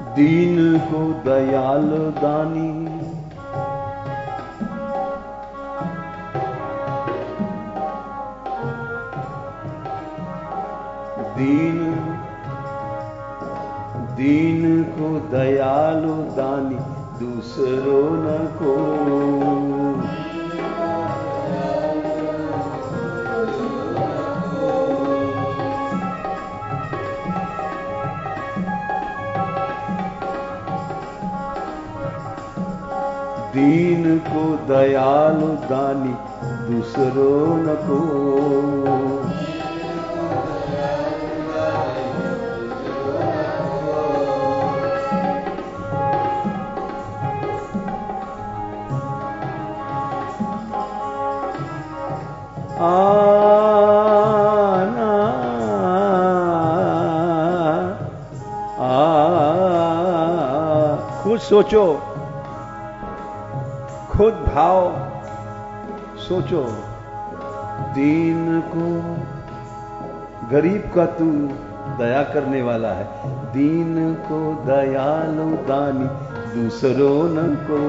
दीन को दयाल दानी, दीन दीन को दयालु दानी, दूसरों न को। दीन को दयालु दानी, दूसरों न को। खुद सोचो, खुद भाव सोचो। दीन को, गरीब का तू दया करने वाला है। दीन को दयालु दानी, दूसरों न को।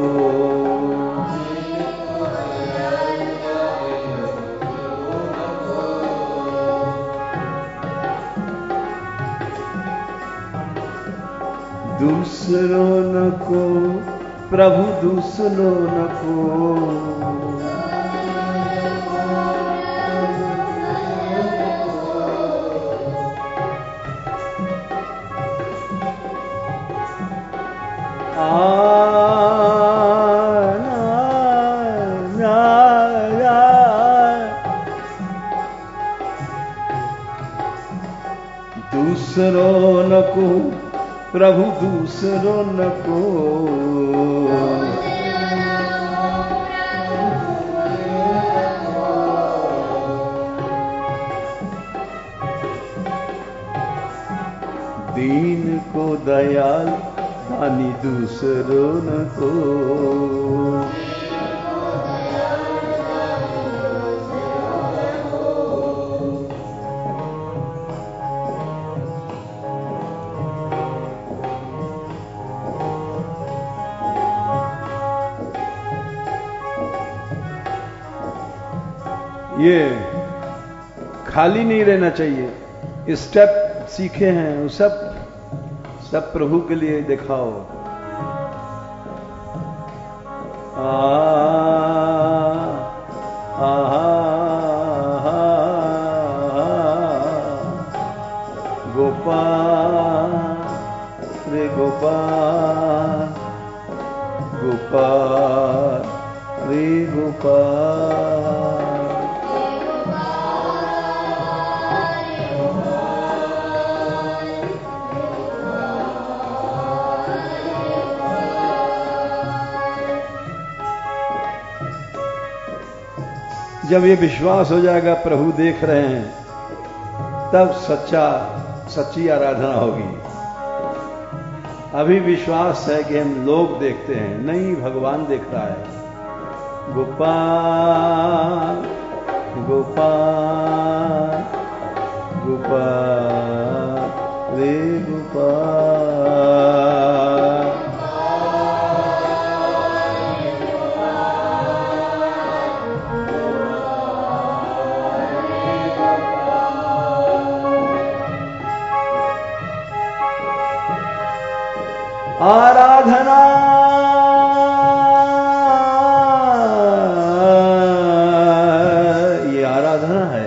दूसरों न को प्रभु, दूसरों न को। दूसरों न को प्रभु, दूसरों न को। दीन को दयाल दानी, दूसरों न को। ये खाली नहीं रहना चाहिए। स्टेप सीखे हैं वो सब प्रभु के लिए दिखाओ। गोपाल रे गोपाल, गोपाल रे गोपाल। जब ये विश्वास हो जाएगा प्रभु देख रहे हैं, तब सच्ची आराधना होगी। अभी विश्वास है कि हम लोग देखते हैं, नहीं, भगवान देख रहा है। गोपाल गोपाल गोपाल रे गोपाल। आराधना ये आराधना है।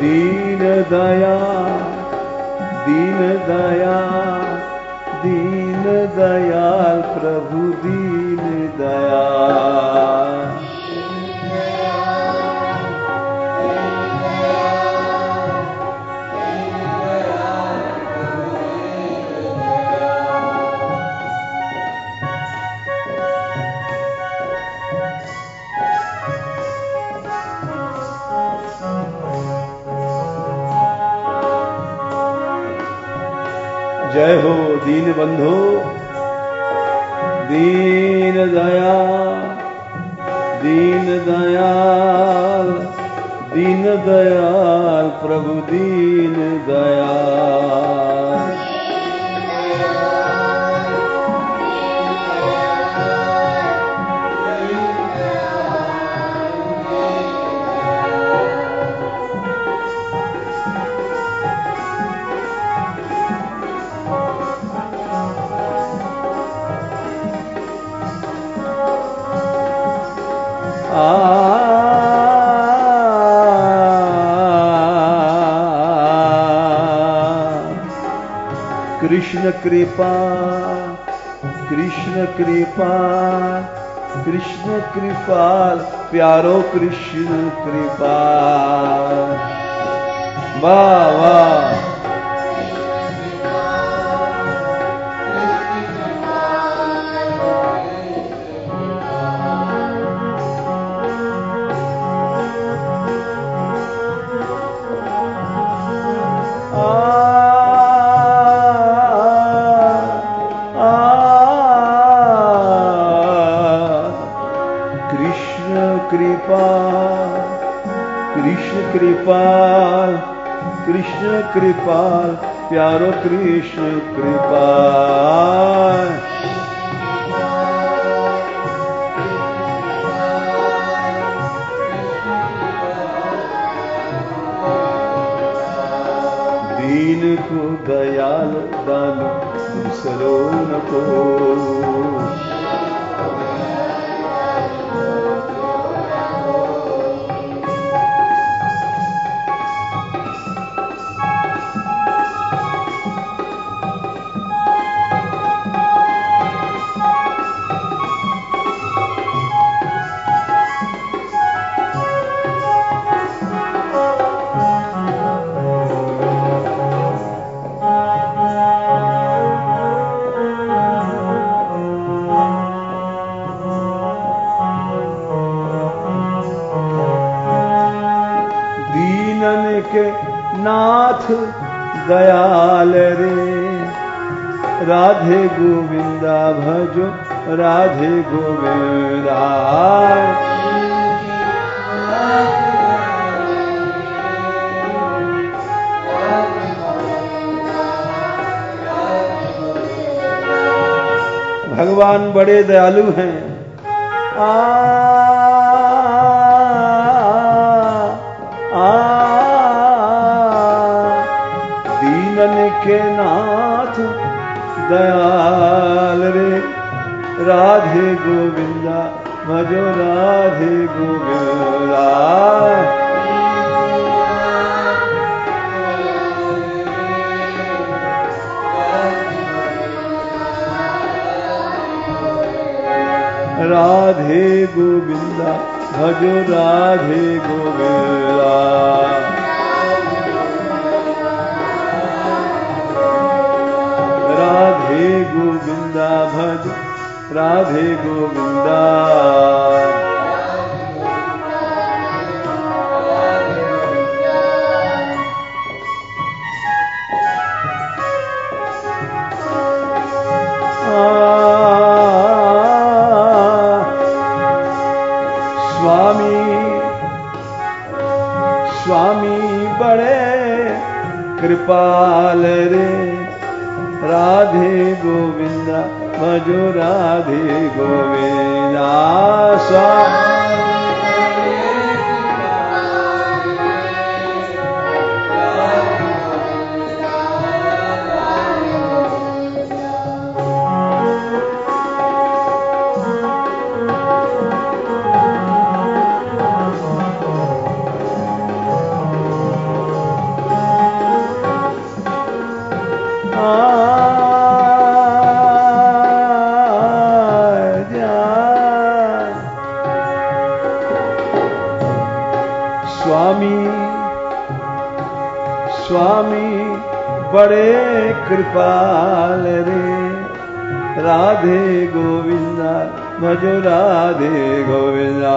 दीन दया दीन दया दीन दयाल प्रभु दीन दयाल। जय हो दीन बंधो दीन दया दीन दयाल दीन दयाल प्रभु दीन दयाल। कृष्ण कृपा कृष्ण कृपा कृष्ण कृपाल प्यारो कृष्ण कृपाल। वाह वाह कृपाल कृष्ण कृपाल प्यारो कृष्ण कृपाल। दीन को दयाल दान दूसरों न को। के नाथ दयाल रे राधे गोविंदा भजो राधे गोविंदा। भगवान बड़े दयालु हैं। दीनन के नाथ दयाल रे राधे गोविंदा भजो राधे गोविंदा। राधे गोविंदा भजो राधे गोविंदा। राधे गोविंदा भज राधे गोविंदा। स्वामी बड़े कृपाल रे राधे गोविंदा भजो राधे गोविंदा। स्वामी बड़े कृपाल रे। राधे गोविंदा भजो राधे गोविंदा।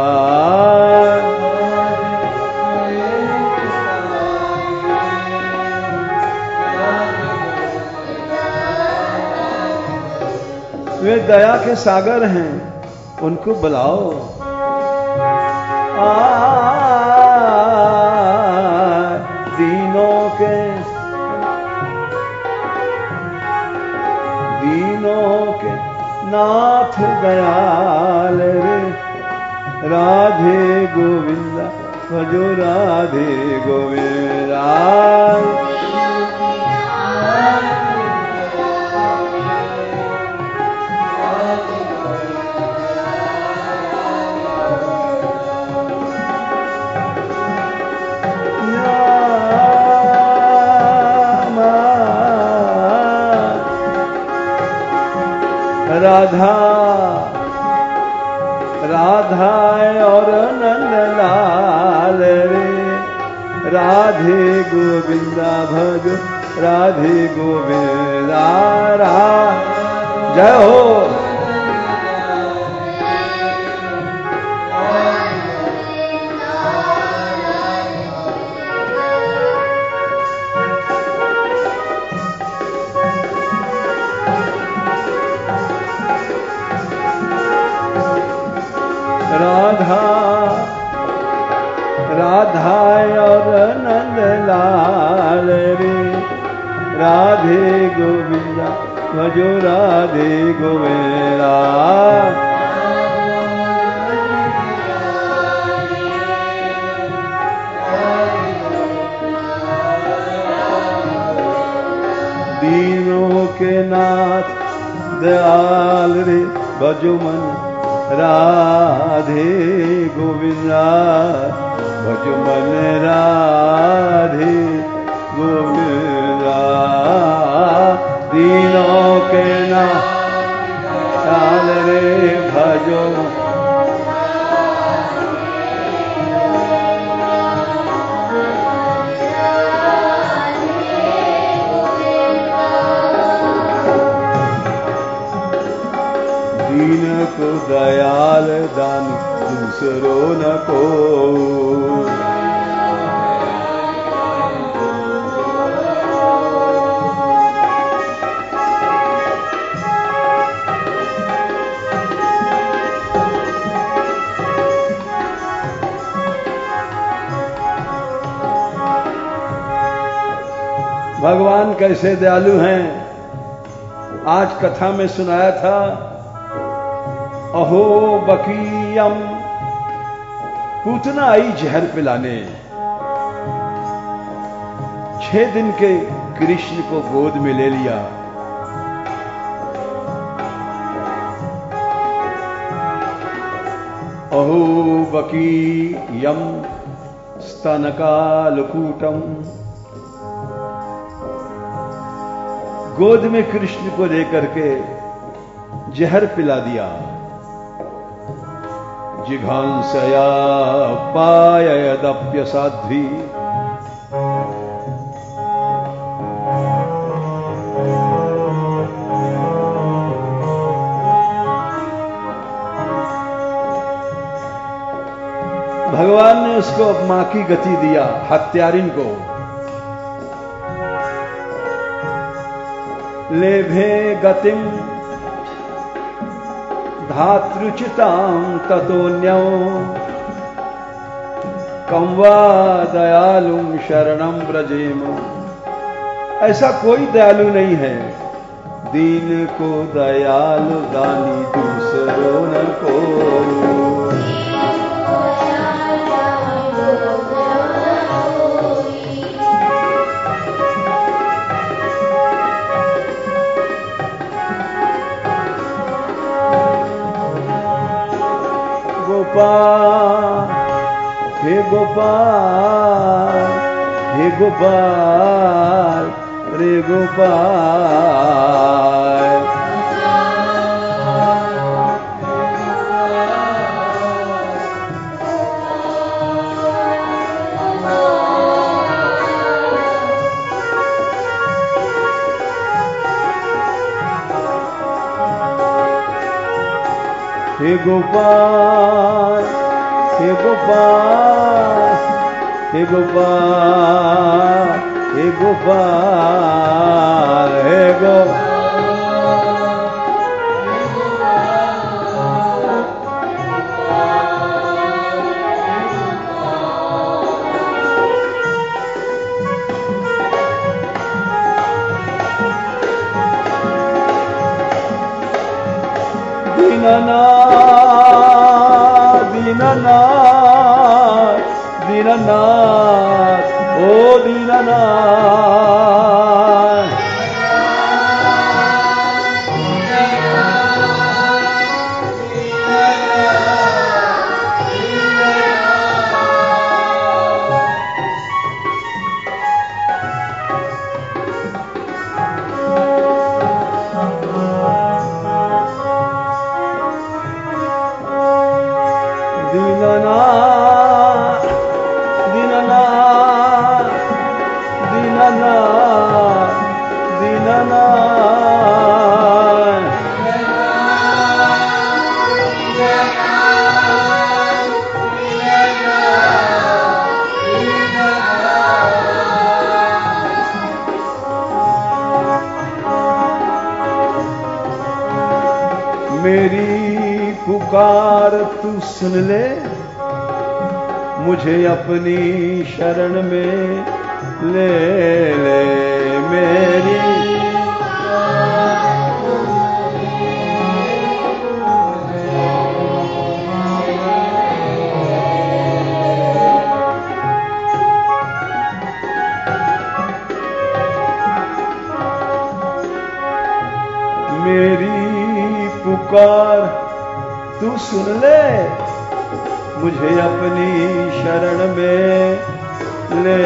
वे दया के सागर हैं, उनको बुलाओ। दीनों के नाथ दयाल रे। राधे गोविंदा भजो राधे गोविंदा। राधा राधा और नंदलाल रे। राधे गोविंदा भज राधे गोविंदा। जय हो। राधा राधा और नंदलाल रे। राधे गोविंदा भजो राधे गोविंदा। दीनों के नाथ दयाल रे। भजो मन राधे गोविंदा भजो मन राधे गोविंदा। दीनों के नाथ रे भजो। दीन को दयाल दान दूसरों न को। भगवान कैसे दयालु हैं, आज कथा में सुनाया था। अहो बकीयम, पूतना आई जहर पिलाने। 6 दिन के कृष्ण को गोद में ले लिया। अहो बकीयम स्तनकालकूटम, गोद में कृष्ण को लेकर के जहर पिला दिया। जिघांसया पायदप्य साध्वी, भगवान ने उसको मां की गति दिया, हत्यारिन को। लेभे गतिम धातृचितां ततोन्यो, कं वा दयालुं शरणं व्रजेम। ऐसा कोई दयालु नहीं है, दीन को दयालु दानी दूसरों न को। गोपाल हे गोपाल, हे गोपाल रे गोपाल। हे गोपाल, हे गोपाल, हे गोपाल, हे गोपाल, हे गोपाल। दीननाथ, दीननाथ, दीननाथ, ओ दीननाथ। मेरी पुकार तू सुन ले, मुझे अपनी शरण में ले ले। मेरी मेरी पुकार तू सुन ले, मुझे अपनी शरण में ले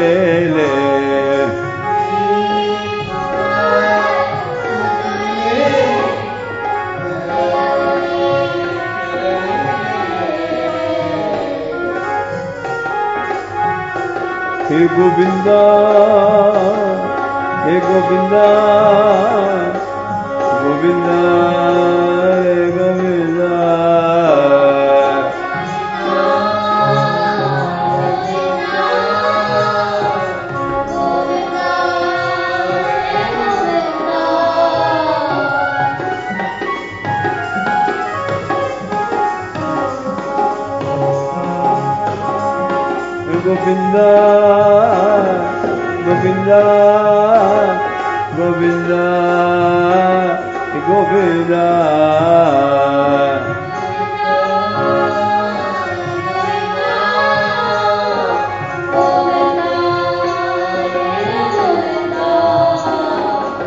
ले। हे गोविंदा, हे गोविंदा, गोविंदा, हे गोविंदा। गोविंदा, गोविंदा, गोविंदा, गोविंदा।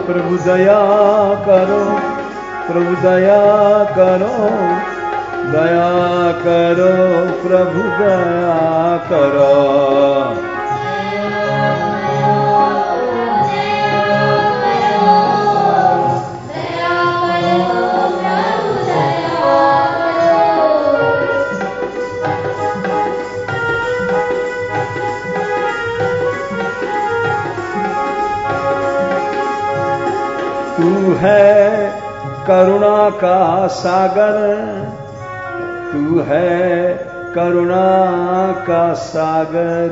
प्रभु दया करो, प्रभु दया करो, दया करो, प्रभु दया करो। तू है करुणा का सागर, तू है करुणा का सागर।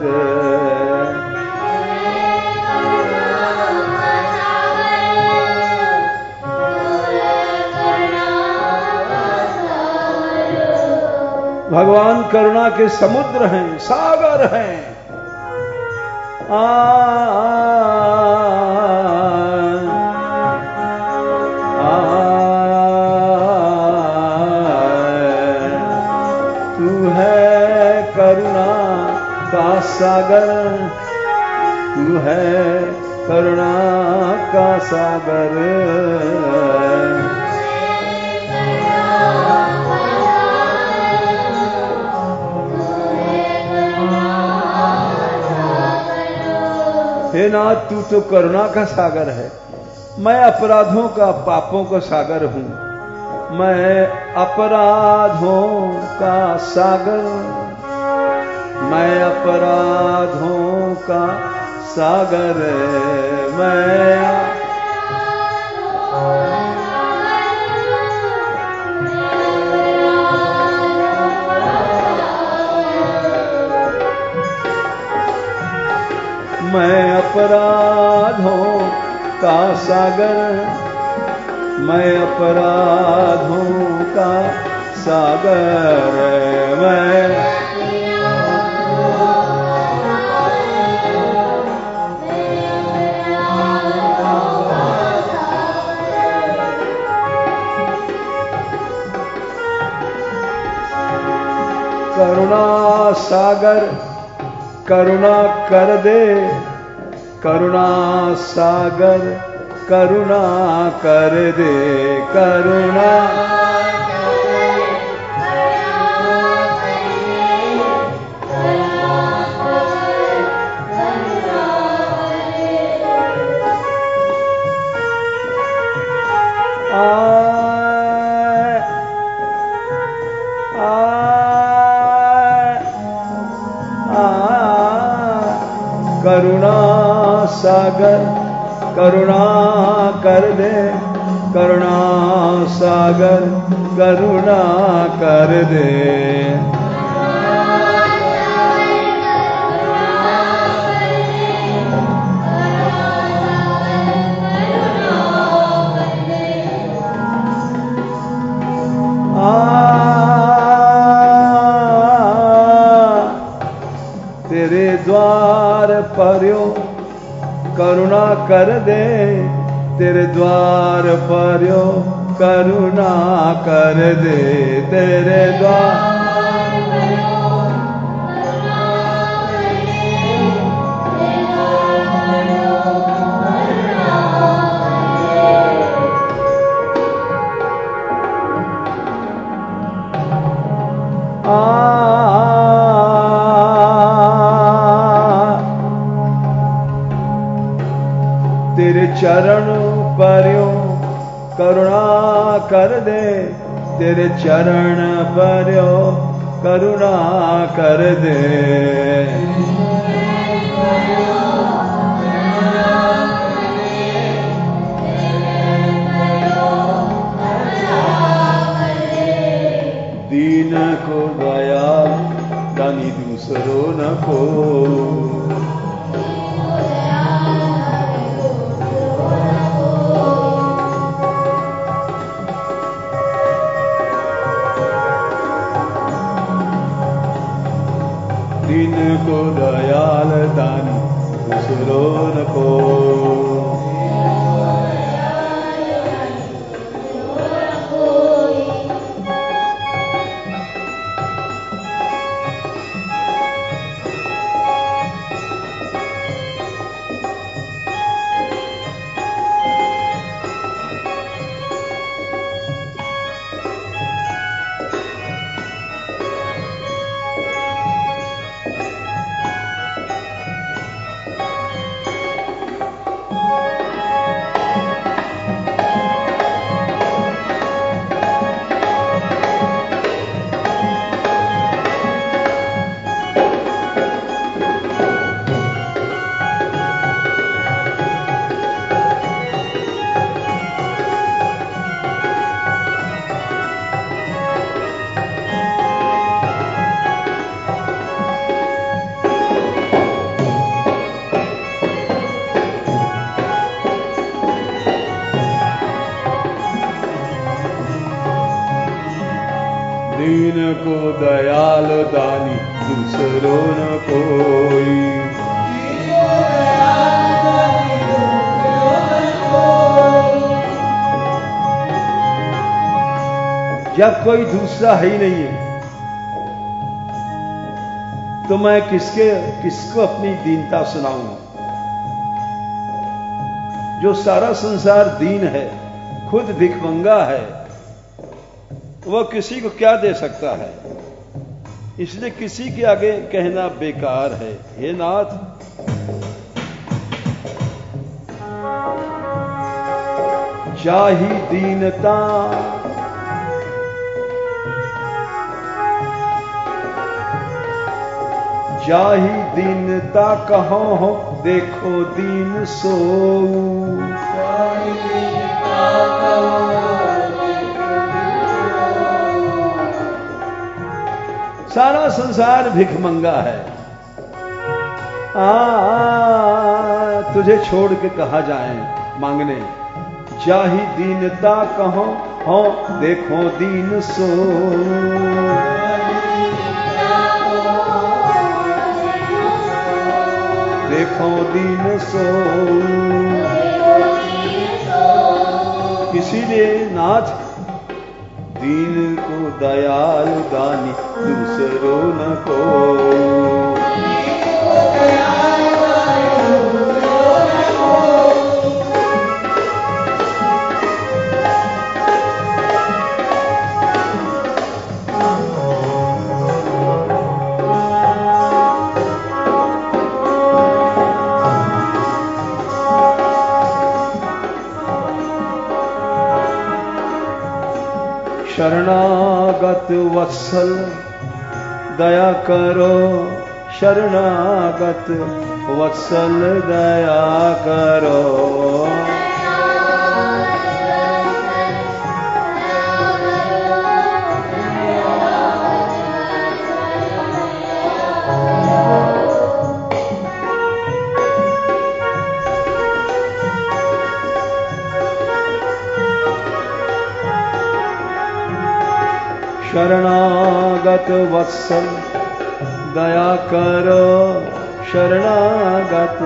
भगवान करुणा के समुद्र हैं, सागर हैं। सागर, तू है करुणा का सागर। हे नाथ, तू तो करुणा का सागर है, मैं अपराधों का, पापों का सागर हूं। मैं अपराधों का सागर, मैं अपराधों का सागर। मैं मैं अपराधों का सागर, मैं अपराधों का सागर, मैं करुणा सागर, करुणा कर दे, करुणा सागर, करुणा कर दे, करुणा करुणा सागर, करुणा कर दे, करुणा सागर, करुणा कर दे, तेरे द्वार पर्यो करुणा कर दे, तेरे द्वार पर्यो करुणा कर दे, तेरे द्वार तेरे चरण पर्यो करुणा कर दे, तेरे चरण पर्यो करुणा कर दे, दीन को दया दानी दूसरो न को, दीन को दयाल दानी दूसरो न को, दीन को दयाल दानी दूसरो न कोई, जब कोई दूसरा है ही नहीं है तो मैं किसको अपनी दीनता सुनाऊंगा। जो सारा संसार दीन है, खुद भिखमंगा है, वह किसी को क्या दे सकता है। इसलिए किसी के आगे कहना बेकार है। हे नाथ, चाही दीनता चाही दीनता कहो हो, देखो दीन सो। सारा संसार भिखमंगा है, तुझे छोड़ के कहा जाए मांगने, जाही दीनता कहो हो देखो दीन सो, देखो दीन सो। इसीलिए नाथ दीन को दयालु दानी दूसरों न को, शरणागत वत्सल दया करो, शरणागत वत्सल दया करो, शरणागत वत्सल दया करो, शरणागत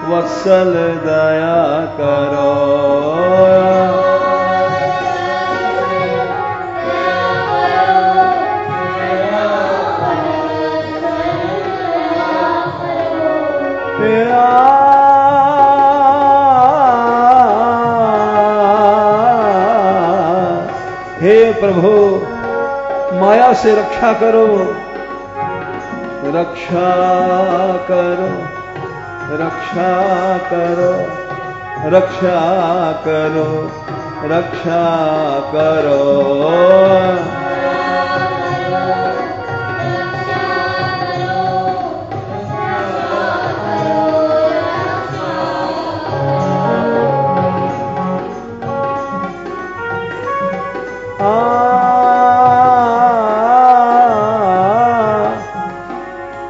वत्सल दया करो, हे प्रभु माया से रक्षा करो, रक्षा करो, रक्षा करो, रक्षा करो, रक्षा करो,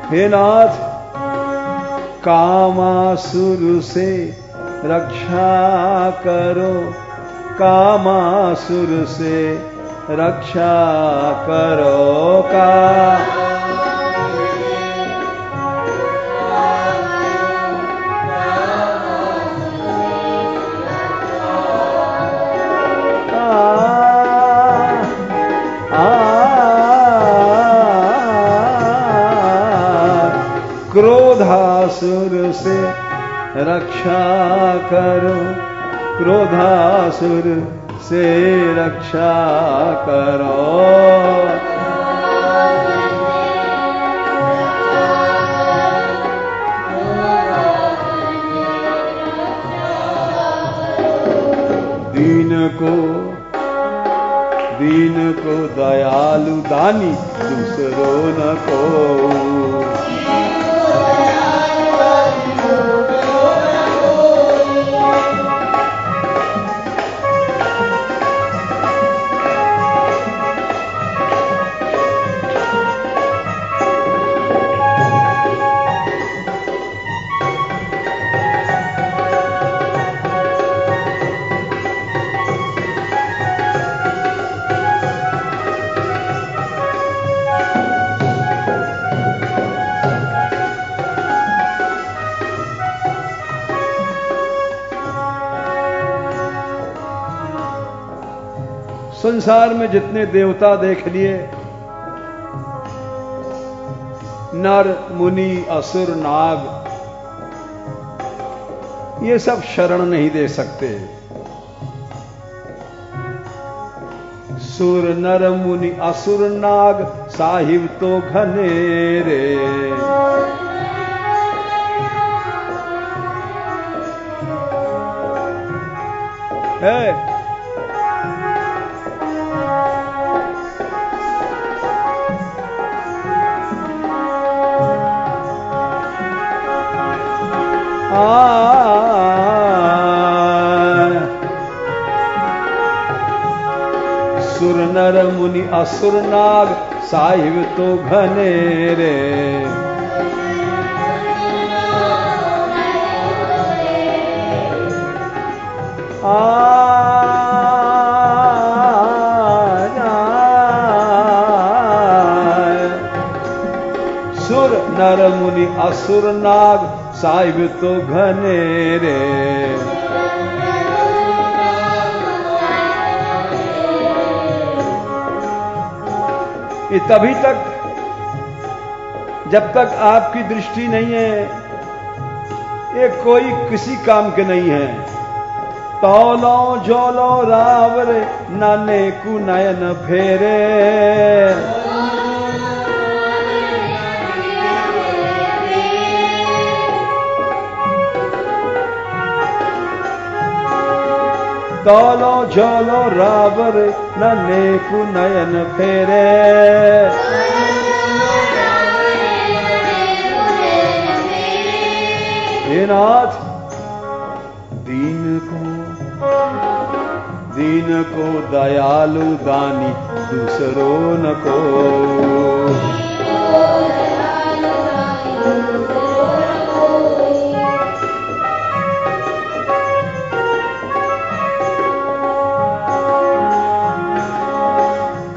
हे नाथ कामासुर से रक्षा करो, कामासुर से रक्षा करो, का क्रोधासुर से रक्षा करो, क्रोधासुर से रक्षा करो, दीन को दयालु दानी दूसरों न को, संसार में जितने देवता देख लिए, नर मुनि असुर नाग, ये सब शरण नहीं दे सकते। सुर नर मुनि असुर नाग साहिब तो घनेरे, है सुर नर मुनि असुर नाग साहिब तो घनेरे, असुर नाग साहिब तो घनेरे। ये तभी तक जब तक आपकी दृष्टि नहीं है, ये कोई किसी काम के नहीं है। तौलो जोलो रावरे नाने कु नयन फेरे। तौलो जोलो रावरे नाने कु नयन फेरे। हे नाथ, दीन को दयालु दानी दूसरों न को।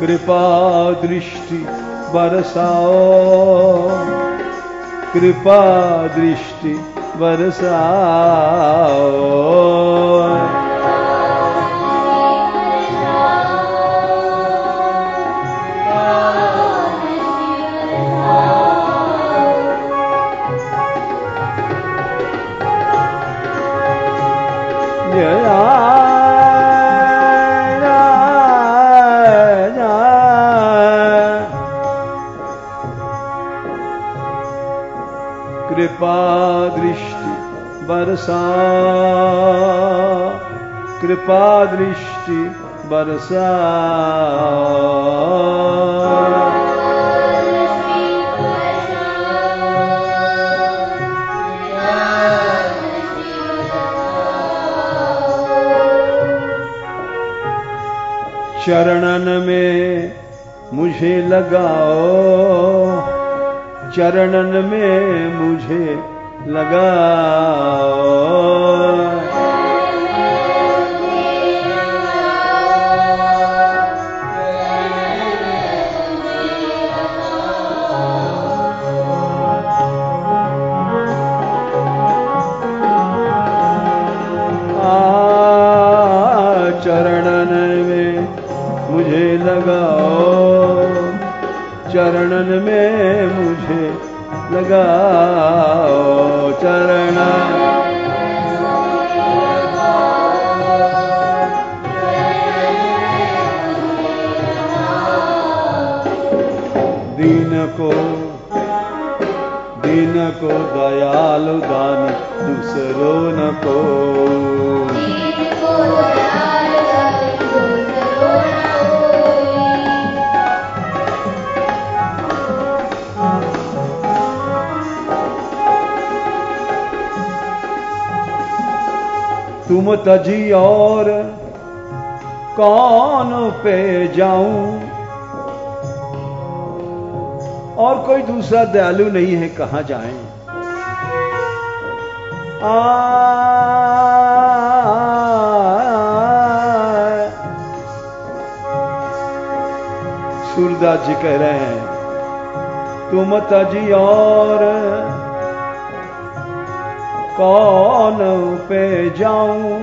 कृपा दृष्टि बरसाओ, कृपा दृष्टि बरसाओ। कृपा दृष्टि बरसा, कृपा दृष्टि बरसा। चरणन में मुझे लगाओ, चरणन में मुझे लगाओ। चरणन में मुझे लगाओ, चरणन में मुझे लगाओ। चरण दीन को दयालु दानी दूसरों न को। तुम तजी और कौन पे जाऊं, और कोई दूसरा दयालु नहीं है, कहां जाएं। सूरदास जी कह रहे हैं, तुम तजी और कौन पे जाऊं,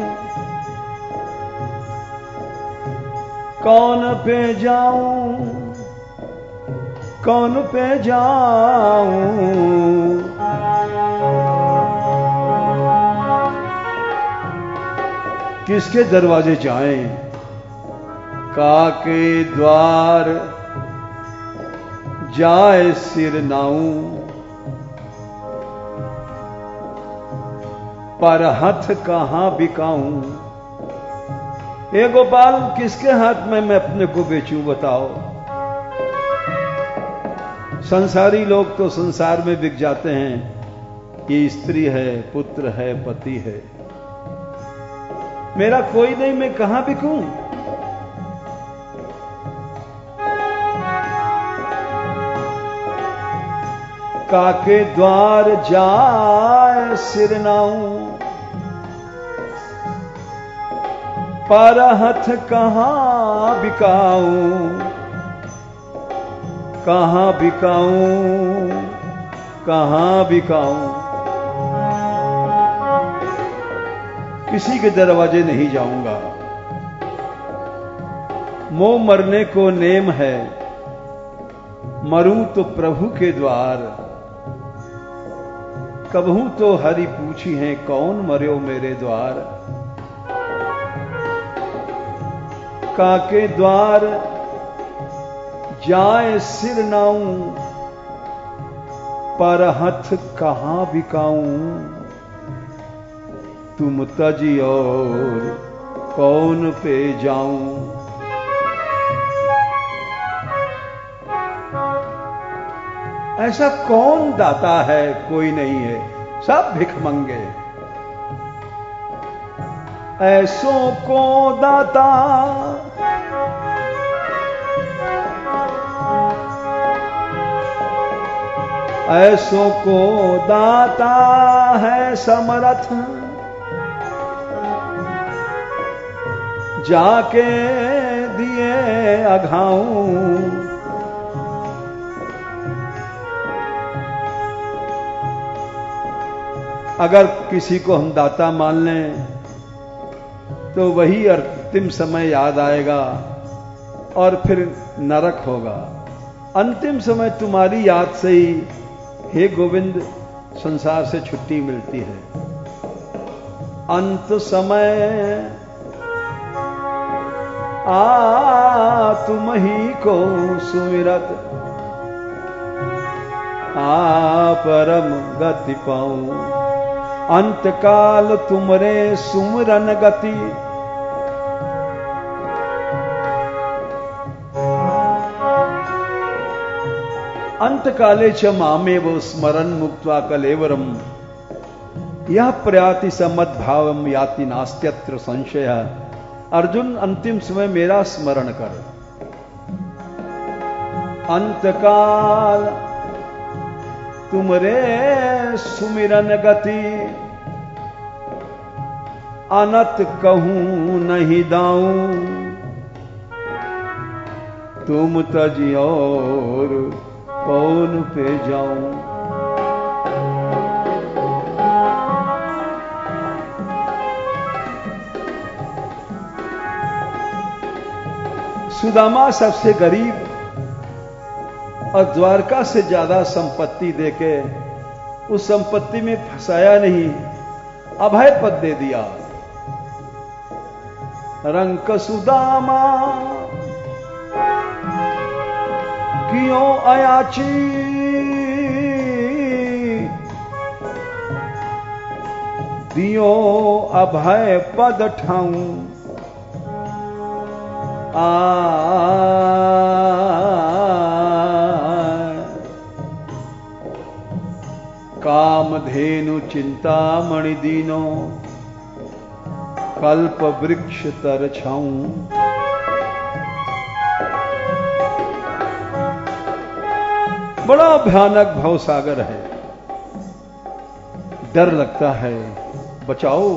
कौन पे जाऊं, कौन पे जाऊं। किसके दरवाजे जाएं, काके द्वार जाए सिर नाऊं, पर हथ कहां बिकाऊं। हे गोपाल, किसके हाथ में मैं अपने को बेचूं, बताओ। संसारी लोग तो संसार में बिक जाते हैं, ये स्त्री है, पुत्र है, पति है। मेरा कोई नहीं, मैं कहां बिकूं। काके द्वार जाए सिर नाऊं, पर हथ कहां बिकाऊं, कहां बिकाऊं, कहां बिकाऊं, किसी के दरवाजे नहीं जाऊंगा। मोह मरने को नेम है, मरूं तो प्रभु के द्वार। कबहू तो हरि पूछी है, कौन मर्यो मेरे द्वार। काके द्वार जाए सिर नाऊं, पर हथ कहां बिकाऊं। तुम तजी और कौन पे जाऊं। ऐसा कौन दाता है, कोई नहीं है, सब भिखमंगे। ऐसों को दाता ऐसों को दाता है समर्थ, जाके दिए अघाऊं। अगर किसी को हम दाता मान लें तो वही अंतिम समय याद आएगा और फिर नरक होगा। अंतिम समय तुम्हारी याद से ही हे गोविंद संसार से छुट्टी मिलती है। अंत समय आ तुम ही को सुमिरत, आ परम गति पाऊं। अंतकाल तुमरे सुमरन गति, अंतकाले च मामेव स्मरन् मुक्त्वा कलेवरम। यह प्रयाति समद्भावम याति नास्त्यत्र संशय। अर्जुन अंतिम समय मेरा स्मरण कर। अंतकाल तुमरे सुमिरन गति, अनत कहूं नहीं दाऊं। तुम तजी और कौन पे जाऊं। सुदामा सबसे गरीब और द्वारका से ज्यादा संपत्ति देके उस संपत्ति में फंसाया नहीं, अभय पद दे दिया। रंक सुदामा क्यों अयाची, दियो अभय पद ठाऊं। कामधेनु चिंतामणि दीनो, कल्प वृक्ष तर छाऊं। बड़ा भयानक भवसागर है, डर लगता है, बचाओ।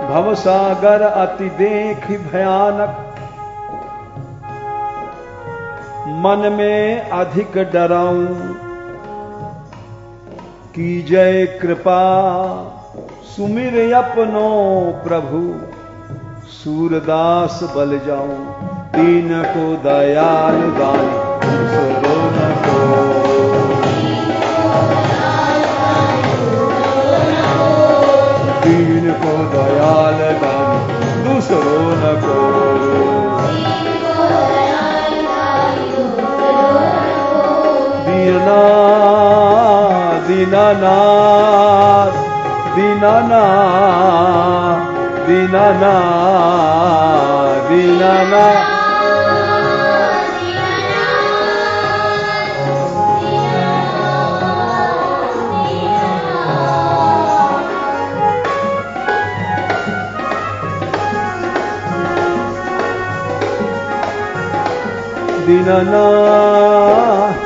भवसागर अति देख भयानक, मन में अधिक डराऊं। कीजय कृपा सुमिर अपनो प्रभु, सूरदास बल जाऊं। दीन को दयाल दान दूसरो न को, दीन को दयाल दान दूसरो न को। दीननाथ दीननाथ दीननाथ दीननाथ दीननाथ। दीननाथ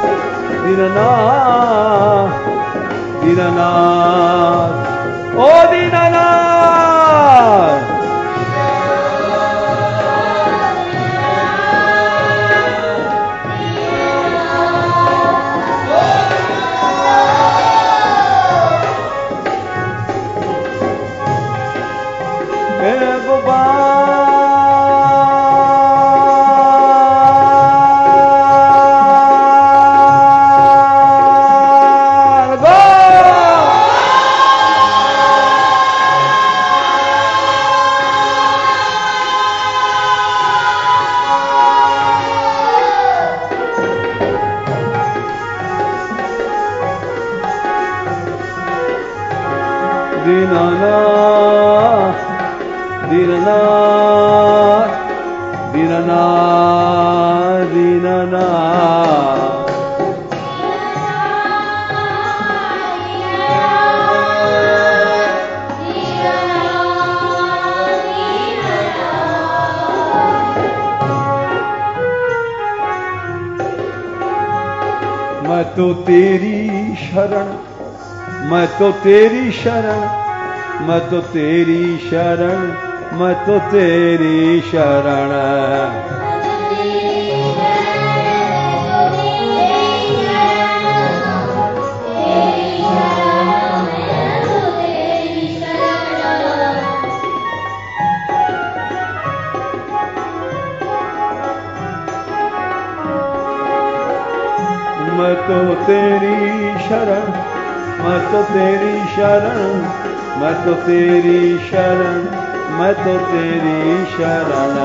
दीननाथ दीननाथ ओ दीननाथ। दीनानाथ दीनानाथ दीनानाथ दीनानाथ मैं तो तेरी शरण, मैं तो तेरी शरण, मैं तो तेरी शरण, मैं तो तेरी शरण। मैं तो तेरी शरण, मैं तो तेरी शरण, मैं तो तेरी शरण, मैं तो तेरी शरण।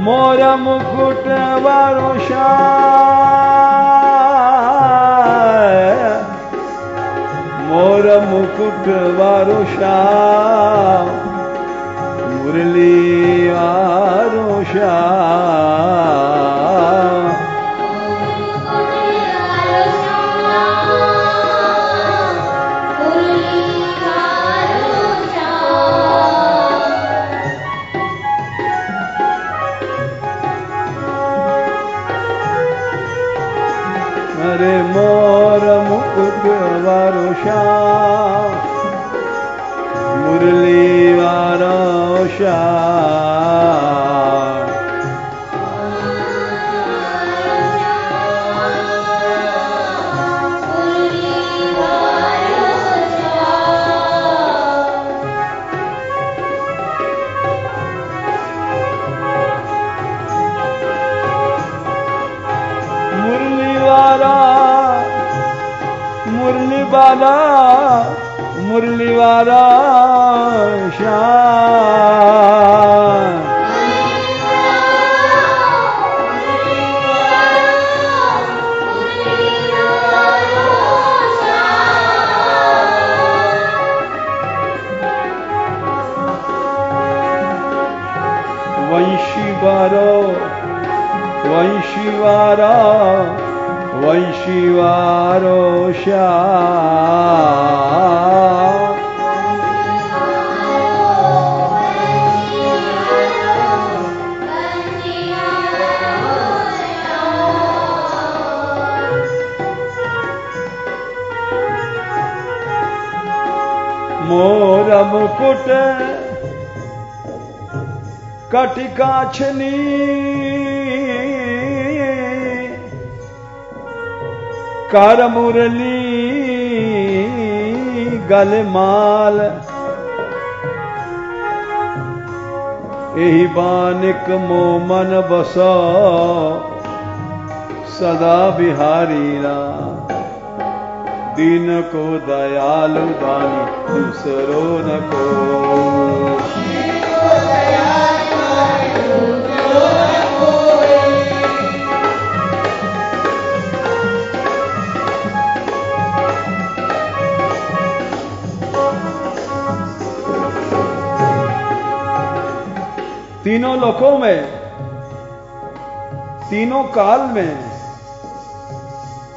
मोरा मुकुट वारो मोर मुकुट वारो श्याम, मुरली वारो श्याम। अरे मोर मुकुट वारो श्याम, मुरली वारो श्याम। मुरली वाला, मुरली वाला श्याम। वंशी वारो, वंशी वारा, वंशी वारो श्याम। मोर मुकुट कटिकाछनी, कर मुरली गलमाल। एही बानिक मोमन बसो, सदा बिहारी राम। दीन को दयालु दानी, दूसरो न को। तीनों लोकों में, तीनों काल में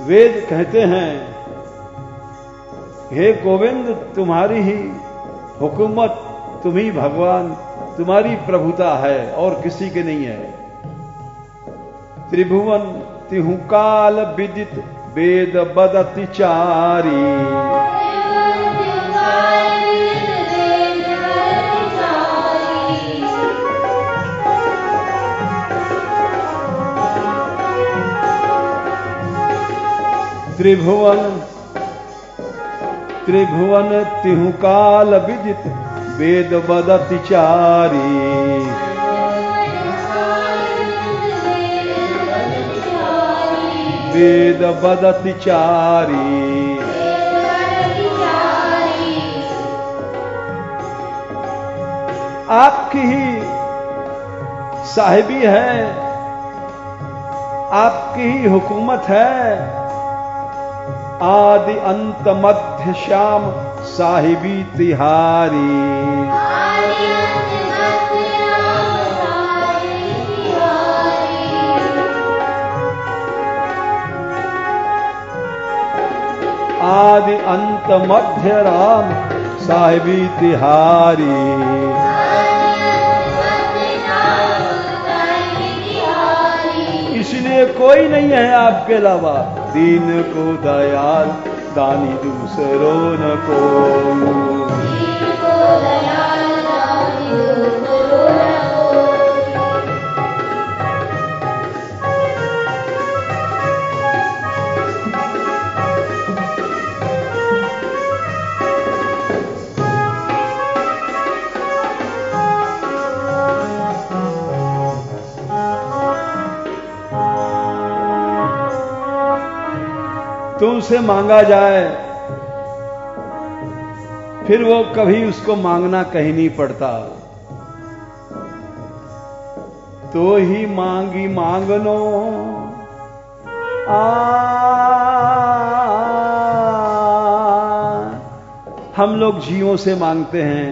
वेद कहते हैं, हे गोविंद तुम्हारी ही हुकूमत, तुम ही भगवान, तुम्हारी प्रभुता है और किसी के नहीं है। त्रिभुवन तिहु काल विदित, वेद बदति चारी। त्रिभुवन त्रिभुवन तिहु काल विदित, वेद बदति चारी। वेद बदति चारी। आपकी ही साहिबी है, आपकी ही हुकूमत है। आदि अंत मध्य श्याम साहिबी तिहारी। आदि अंत मध्य राम साहिबी तिहारी। इसलिए कोई नहीं है आपके अलावा, दीन को दयाल दानी दूसरों न को। तुमसे मांगा जाए फिर वो कभी उसको मांगना कहीं नहीं पड़ता। तो ही मांगी मांगनो हम लोग जीवों से मांगते हैं,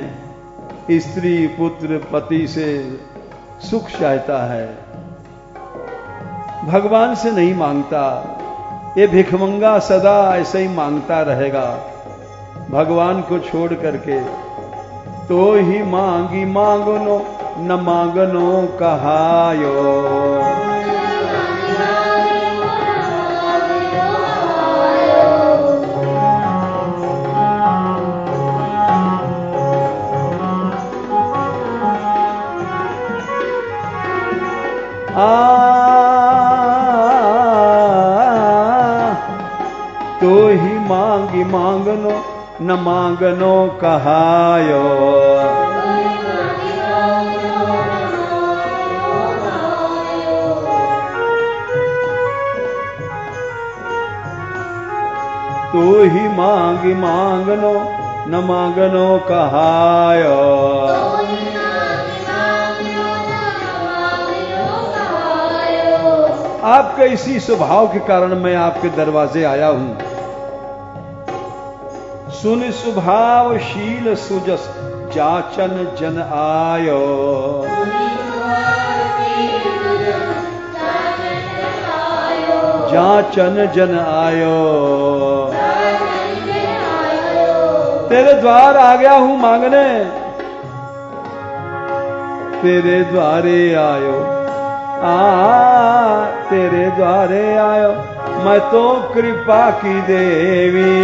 स्त्री पुत्र पति से सुख चाहता है, भगवान से नहीं मांगता। ये भिखमंगा सदा ऐसे ही मांगता रहेगा भगवान को छोड़ करके। तो ही मांगी मांगनो न मांगनो कहायो। तो ही मांगी मांगनो न मांगनो कहायो। तो ही मांगी मांगनो न मांगनो कहायो। आपके इसी स्वभाव के कारण मैं आपके दरवाजे आया हूं। सुन स्वभावशील सुजस जाचन जन आयो। जाचन जन आयो। तेरे द्वार आ गया हूं मांगने, तेरे द्वारे आयो। तेरे द्वारे आयो मैं तो कृपा की देवी।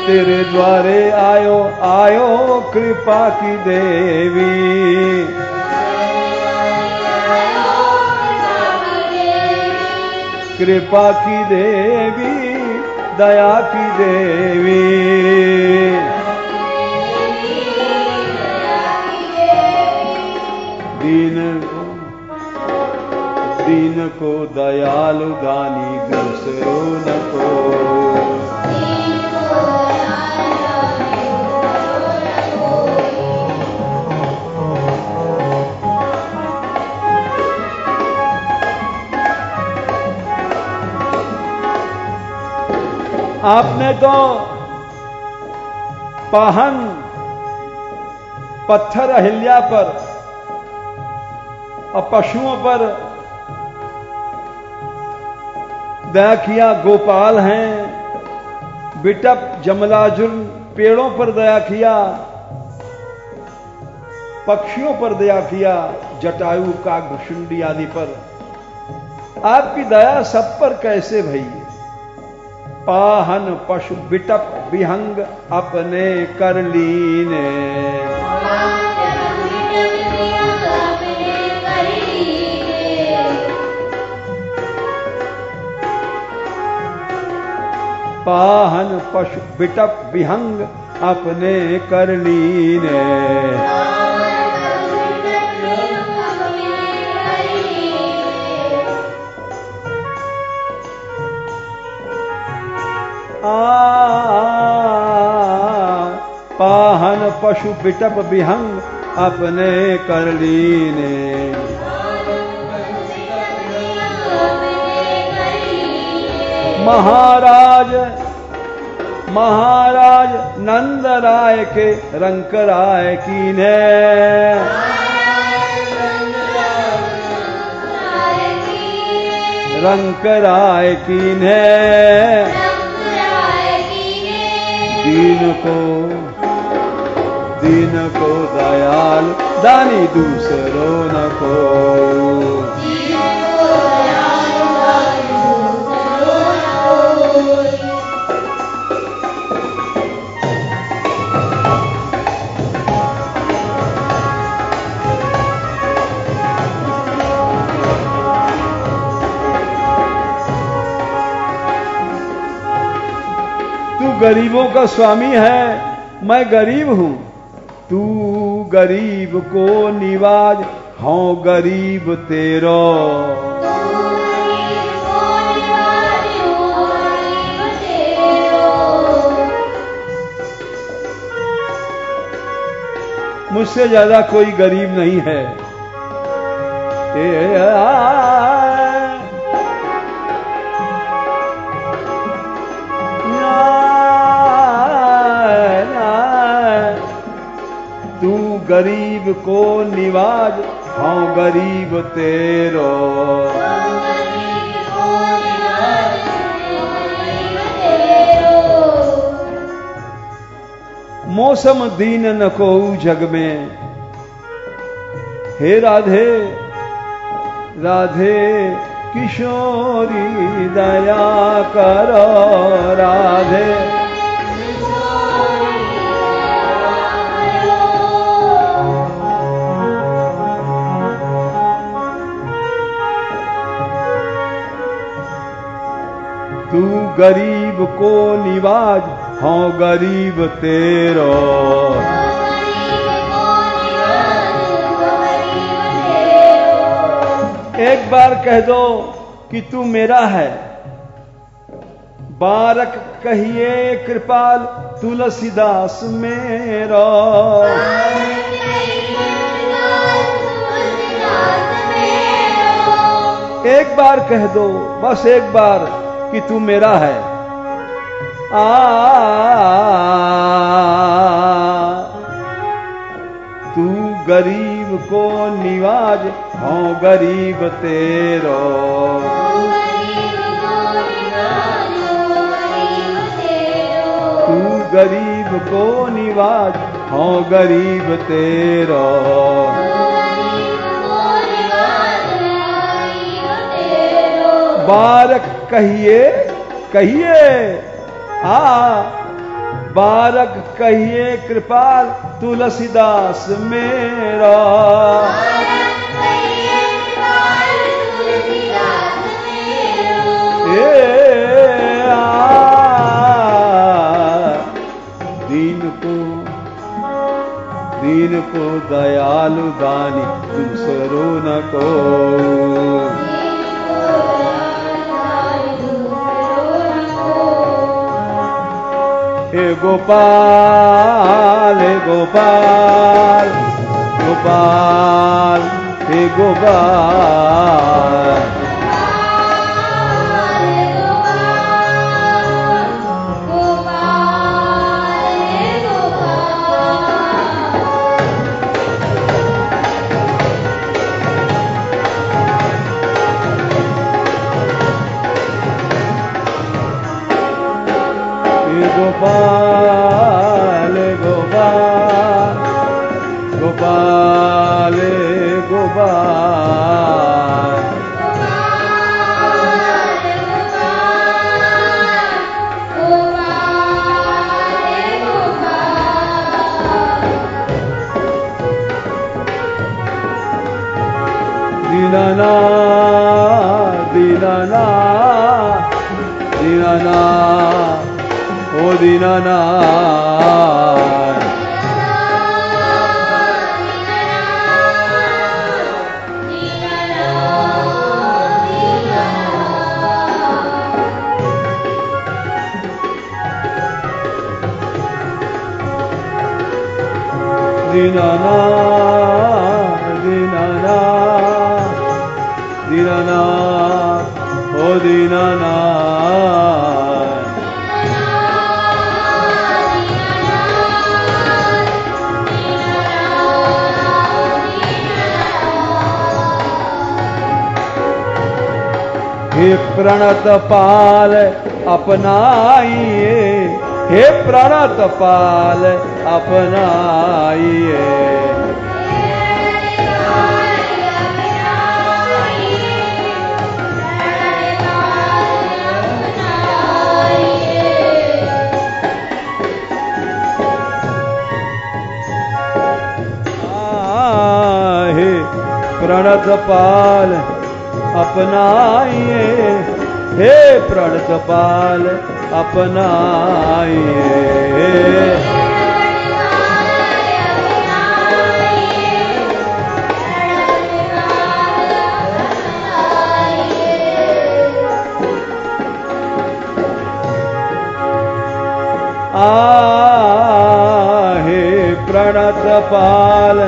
तेरे द्वारे आयो आयो कृपा की देवी। कृपा की देवी दया की देवी। दीन को दयालु दानी दूसरों न को। आपने तो पाहन पत्थर अहिल्या पर और पशुओं पर दया किया। गोपाल हैं, बिटप जमलाजुल पेड़ों पर दया किया, पक्षियों पर दया किया, जटायु कागभुषुंडी आदि पर। आपकी दया सब पर कैसे भई? पाहन पशु बिटप विहंग अपने कर लीने। पाहन पशु बिटप विहंग अपने कर लीने। पशु बिटप विहंग अपने कर लीने। महाराज नंद राय के रंक राय कीने। रंक राय कीने। दीन को दयाल दानी दूसरों न को। गरीबों का स्वामी है, मैं गरीब हूं। तू गरीब को निवाज, हाँ गरीब तेरो। मुझसे ज्यादा कोई गरीब नहीं है। गरीब को निवाज, हाँ गरीब तेरो। मौसम दीन न को जग में। हे राधे राधे किशोरी दया करो। राधे तू गरीब को निवाज, हाँ गरीब तेरो। एक बार कह दो कि तू मेरा है। बारक कहिए कृपाल तुलसीदास मेरा। एक बार कह दो, बस एक बार कि तू मेरा है। तू गरीब को निवाज, हाँ गरीब तेरो। तू गरीब को निवाज, हाँ गरीब तेरो। बारक कहिए कहिए बारक कहिए कृपाल तुलसीदास मेरा। दीन को दयालु दानी दूसरों न को। हे गोपाल हे गोपाल गोपाल हे गोपाल। गोपाल गोपाल गोपाल गोपाल। दीनाना दीनाना दीनाना ओ दीनाना। दीनानाथ दीनानाथ दीनानाथ ओ दीनानाथ। हे प्रणत पाल अपनाइए, हे प्रणत पाल अपनाइए। हे प्रणत पाल अपनाइए, हे प्रणत पाल अपनाइए। हे प्रणत पाल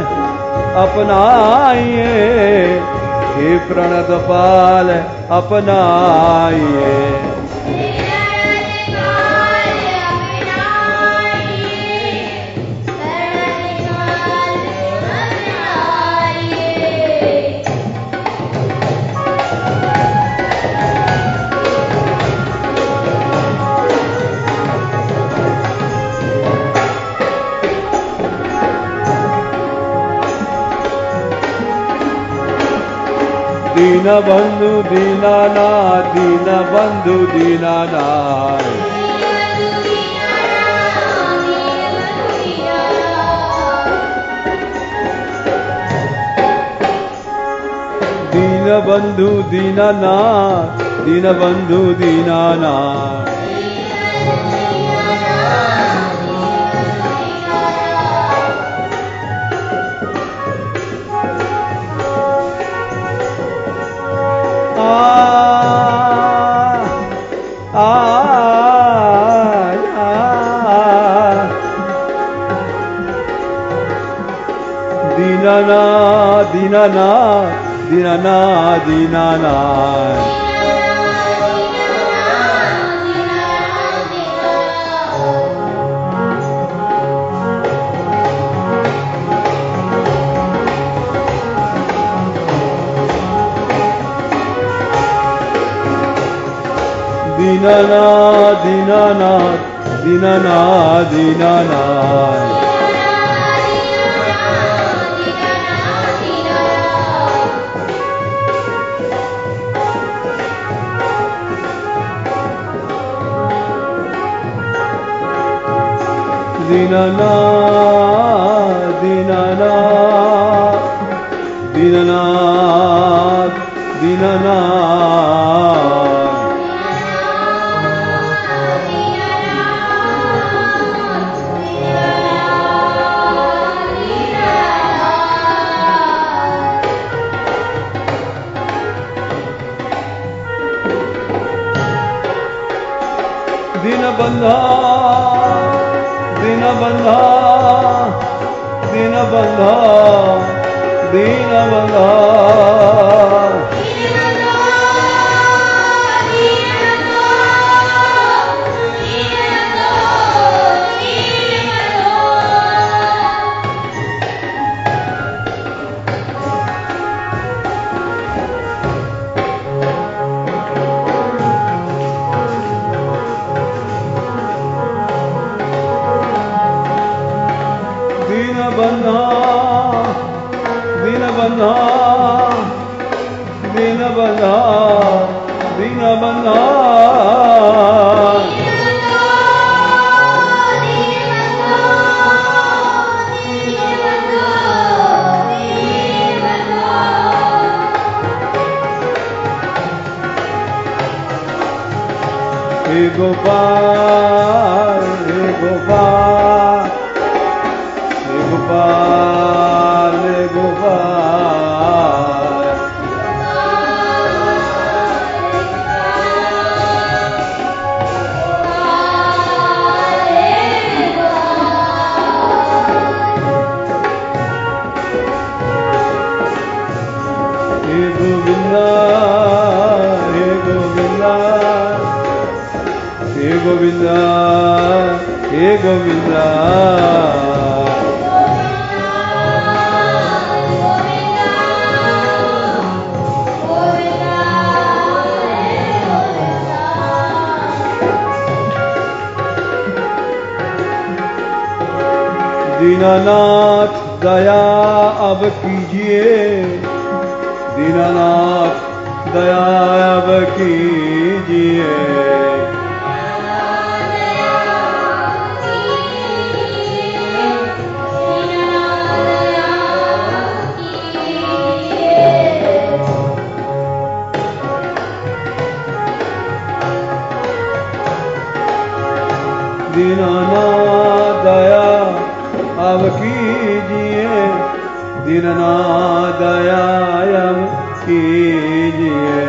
अपनाइए, हे प्रणत पाल अपनाइए। दीन बंधु दीनानाथ, दीन बंधु दीनानाथ। दीन बंधु दीनानाथ, दीन बंधु दीनानाथ। दीनानाथ दीनानाथ दीनानाथ दीनानाथ। दीनानाथ दीनानाथ दीनानाथ दीनानाथ। दीनानाथ दीनानाथ दीनानाथ दीनानाथ। दीनबंधा दीनबंधा दीनबंधा दीनबंधा। दीनबंधा दीनबंधा दीनबंधा दीनबंधा। हे गोपाल हे गोपाल हे गोपाल हे गोपाल। हे गोविंदा हे गोविंदा दीनानाथ दया अब कीजिए, दीनानाथ दया अब कीजिए। दीनानाथ दया अब कीजिए, दीनानाथ दया अब कीजिए।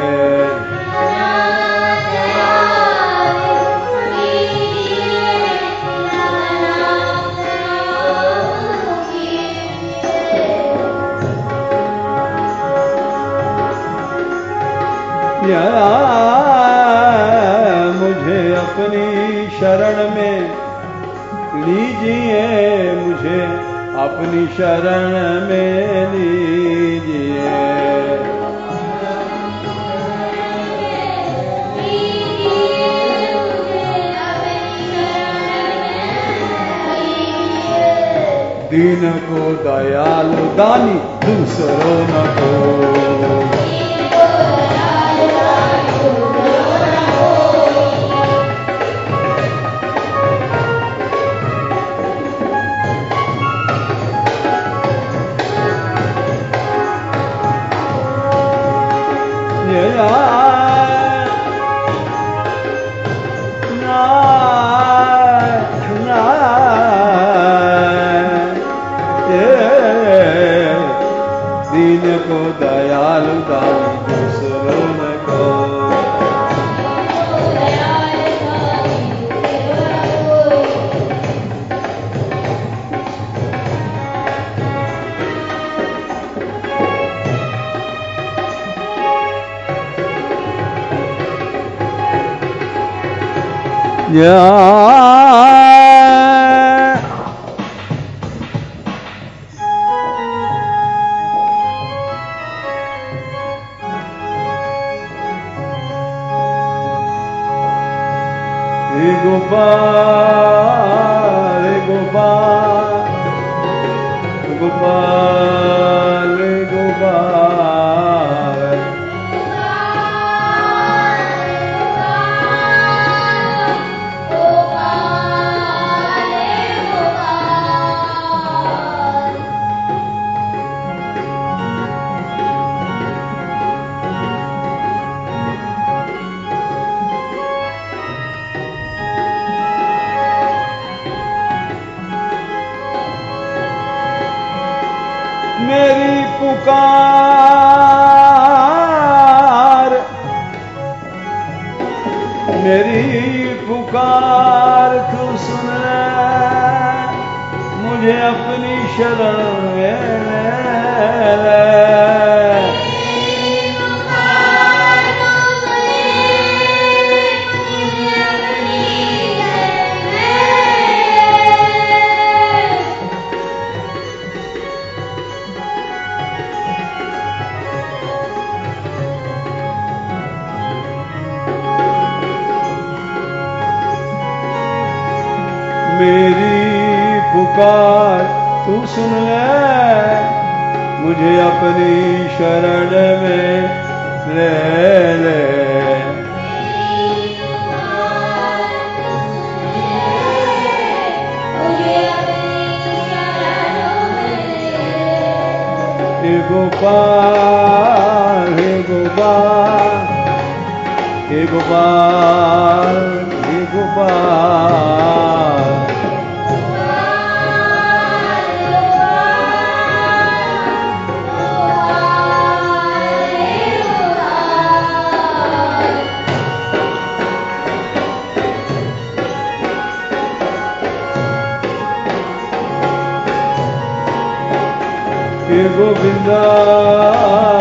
मुझे अपनी शरण में लीजिए, मुझे अपनी शरण में लीजिए। दीन को दयालु दानी दूसरों न को, दीन को दयालु दानी दूसरों न को। हे गोपाल हे गोपाल गोपाल हे गोपाल, मेरी पुकार, मेरी पुकार तू सुन ले, मुझे अपनी शरण में ले। मेरी पुकार तू सुन ले, मुझे अपनी शरण में ले ले। हे गोपाल हे गोपाल हे गोपाल हे गोपाल, हे गोविंदा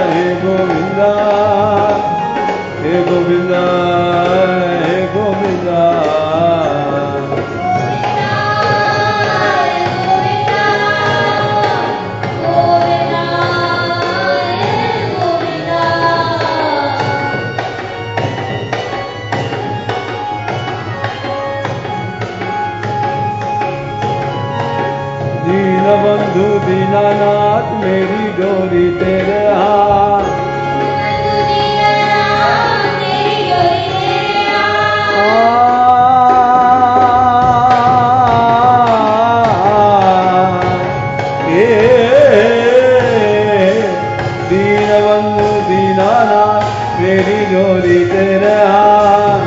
हे गोविंदा हे गोविंदा हे गोविंदा। दीनानाथ मेरी डोरी तेरे हाथ। दीनबंधु दीनानाथ मेरी डोरी तेरे हाथ।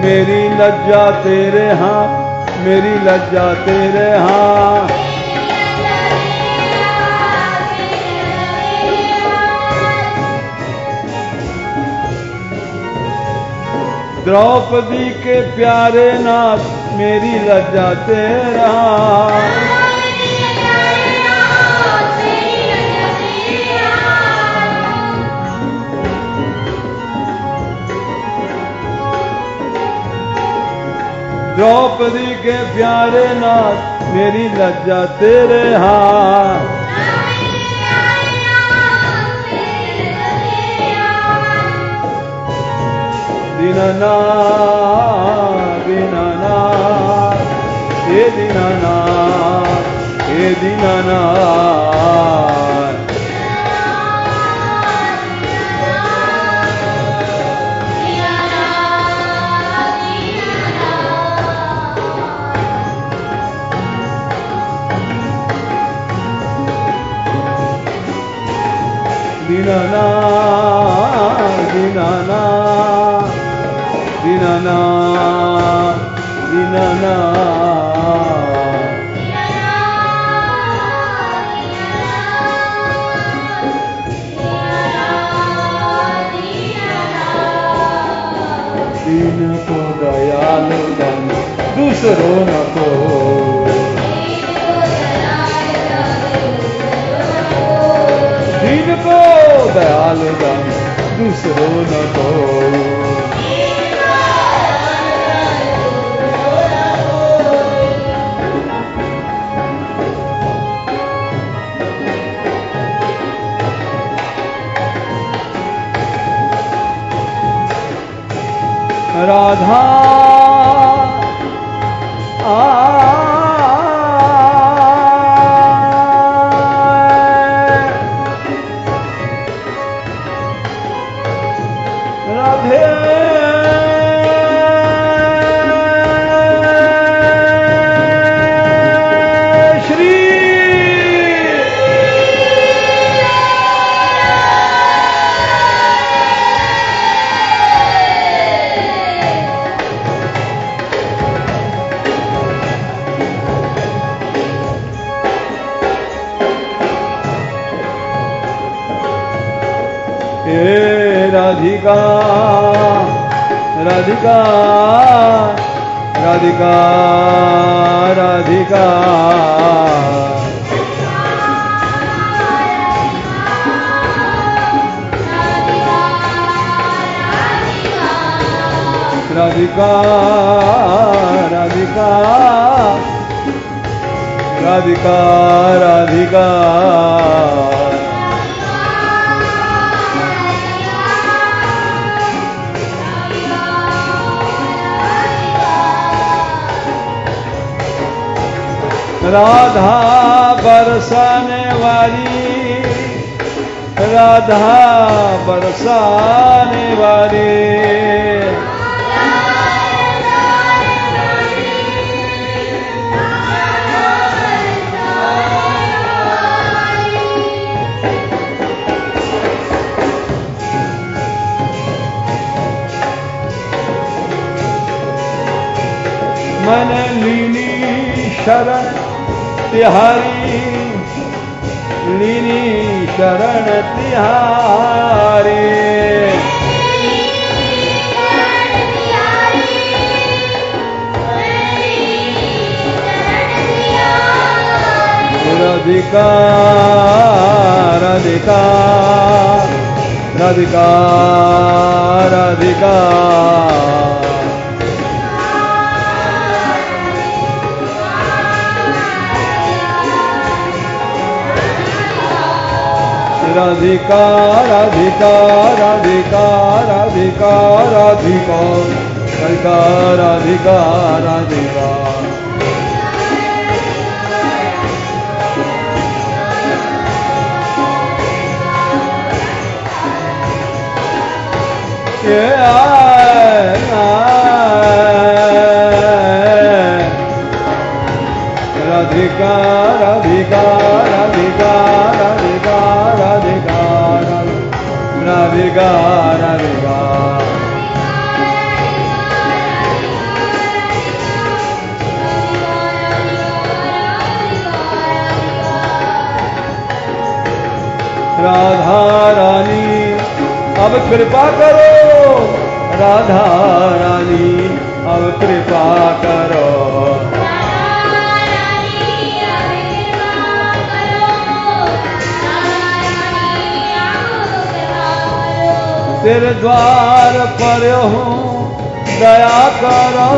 मेरी लज्जा तेरे हाथ, मेरी लज्जा तेरे हाथ। द्रौपदी के प्यारे नाथ मेरी लज्जा तेरा। द्रौपदी के प्यारे नाथ मेरी लज्जा तेरे हाथ। दीनानाथ दीनानाथ हे दीनानाथ हे दीनानाथ। दीनानाथ दीनानाथ दीनानाथ दीनानाथ। दीन को दयाल धन दूसरों न को। दीन को दयाल धन दूसरों न को। राधा राधे श्री राधिका राधिका राधिका राधिका राधिका राधिका राधिका राधिका। राधा बरसाने वाली राधा बरसाने वाली। मन लीनी शरण तिहारी लीनी शरण तिहारी। राधिका राधिका राधिका राधिका। राधिका राधिका राधिका राधिका राधिका राधिका राधिका राधिका राधिका राधिका राधिका राधिका राधिका राधिका राधा रानी अब कृपा करो, राधा रानी अब कृपा करो, तेरे द्वार पर हूँ दया करो,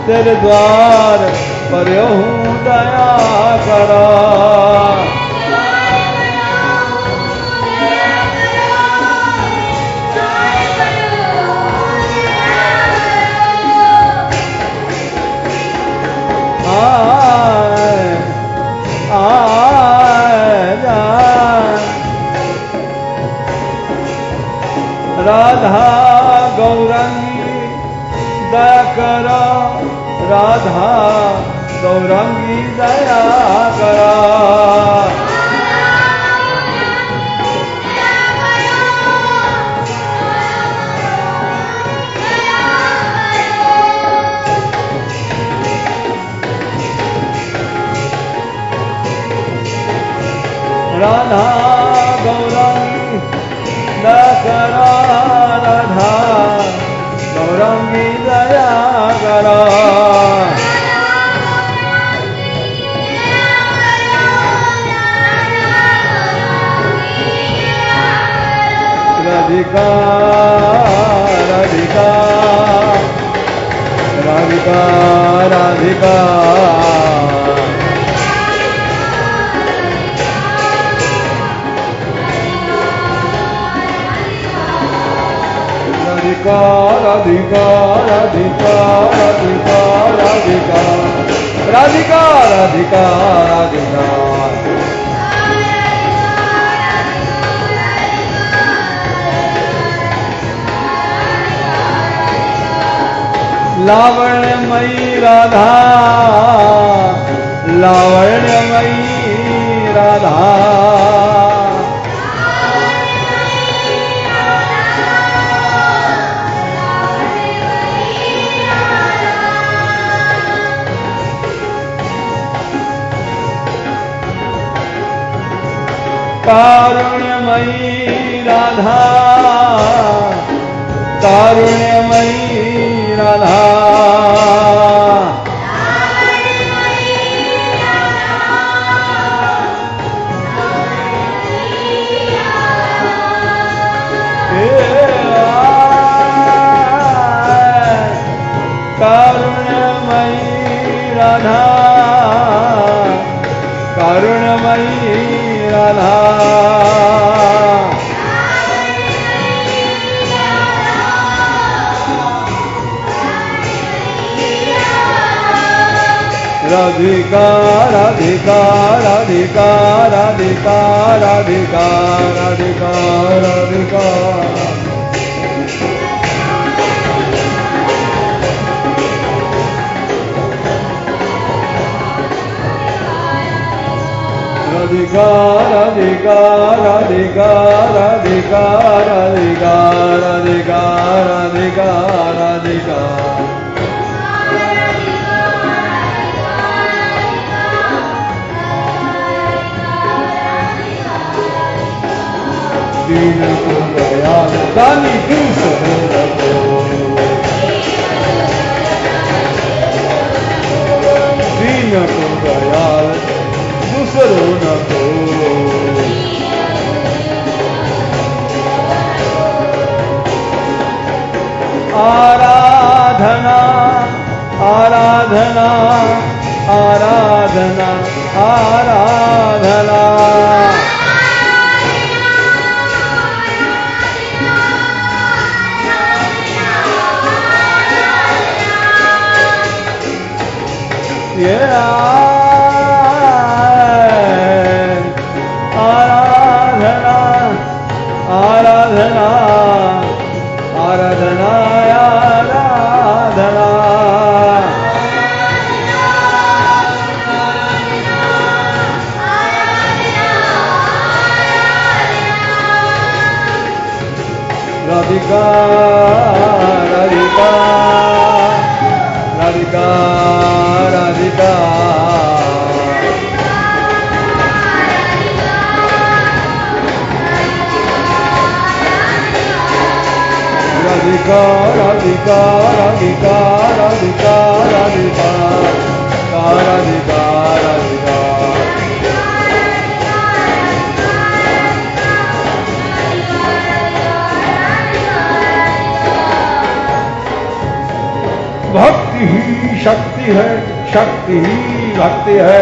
तेरे द्वार पर हूँ दया करो, राधा गौरंगी दया करो, राधा गौरंगी दया करो, राधा गौरंगी दया करो, राधा गौरंगी दया करो, राधिका राधिका राधिका राधिका राधिका राधिका राधिका राधिका राधिका राधिका राधिका लावण्यमयी राधा, लावण्यमयी राधा, कारुण्यमयी राधा, कारुण्यमयी राधा, कारुण्यमयी राधा, कारुण्यमयी राधा, राधिका राधिका राधिका राधिका राधिका राधिका राधिका राधिका राधिका राधिका राधिका राधिका राधिका राधिका राधिका दीन को दयाल दानी दूसरों को, दीन को दयाल दूसरों को, आराधना आराधना आराधना आराधना ये आराधना आराधना आराधना आराधना राधिका राधिका राधिका राधिका राधिका राधिका राधिका राधिका राधिका राधिका राधिका भक्ति ही शक्ति है, शक्ति ही भक्ति है।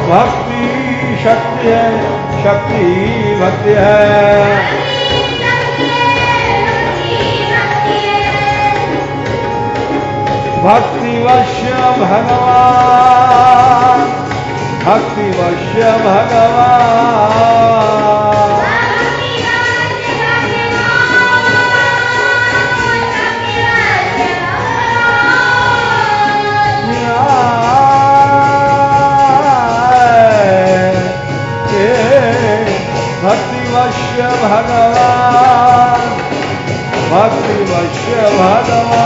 भक्ति शक्ति है, शक्ति ही भक्ति है। भक्ति वश्य भगवान, भक्ति वश्य भगवान, भक्ति वश्य भगवान, भक्ति वश्य भगवान।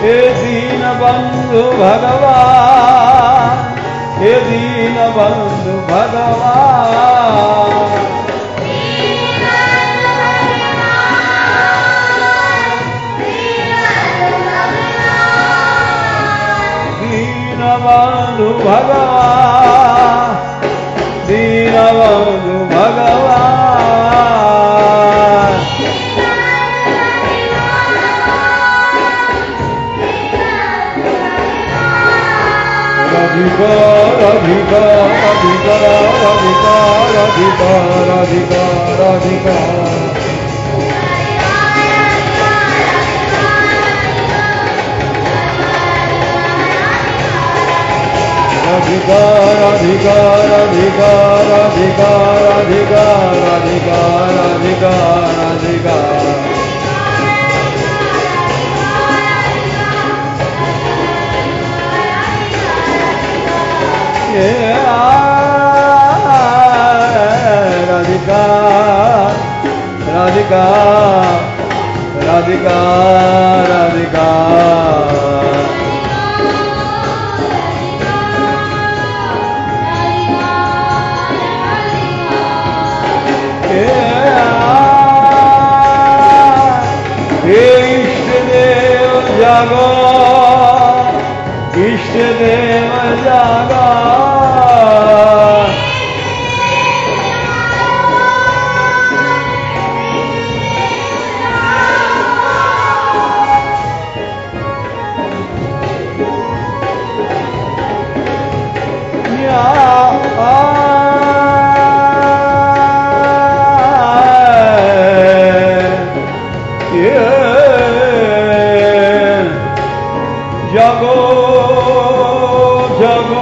हे दीन बंधु भगवान, हे दीन बंधु भगवान, दीन बंधु भगवान, दीन बंधु भगवान। राधिका राधिका राधिका राधिका राधिका राधिका राधिका राधिका राधिका राधिका राधिका राधिका राधिका राधिका राधिका राधिका राधिका राधिका राधिका हे इष्ट देव जागो, इष्ट देव जागा, जागो जागो